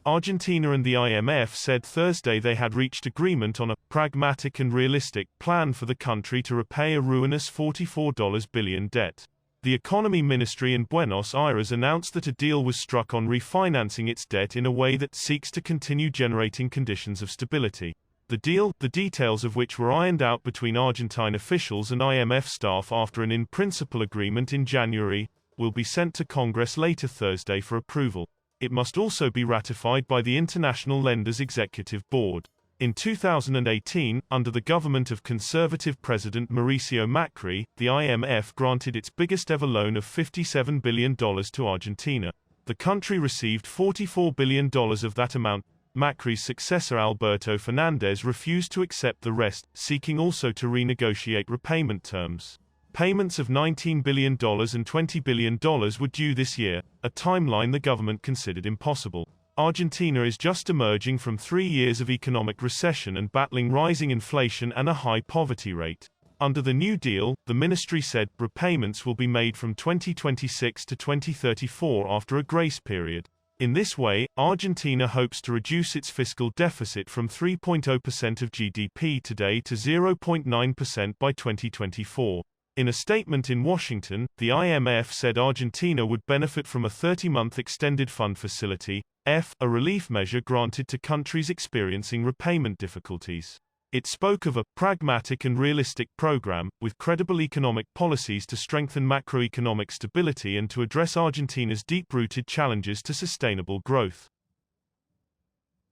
Argentina and the IMF said Thursday they had reached agreement on a pragmatic and realistic plan for the country to repay a ruinous $44 billion debt. The Economy Ministry in Buenos Aires announced that a deal was struck on refinancing its debt in a way that seeks to continue generating conditions of stability. The deal, the details of which were ironed out between Argentine officials and IMF staff after an in-principle agreement in January, will be sent to Congress later Thursday for approval. It must also be ratified by the International Lenders Executive Board. In 2018, under the government of conservative President Mauricio Macri, the IMF granted its biggest-ever loan of $57 billion to Argentina. The country received $44 billion of that amount. Macri's successor Alberto Fernandez refused to accept the rest, seeking also to renegotiate repayment terms. Payments of $19 billion and $20 billion were due this year, a timeline the government considered impossible. Argentina is just emerging from 3 years of economic recession and battling rising inflation and a high poverty rate. Under the new deal, the ministry said, repayments will be made from 2026 to 2034 after a grace period. In this way, Argentina hopes to reduce its fiscal deficit from 3.0% of GDP today to 0.9% by 2024. In a statement in Washington, the IMF said Argentina would benefit from a 30-month extended fund facility, a relief measure granted to countries experiencing repayment difficulties. It spoke of a pragmatic and realistic program, with credible economic policies to strengthen macroeconomic stability and to address Argentina's deep-rooted challenges to sustainable growth.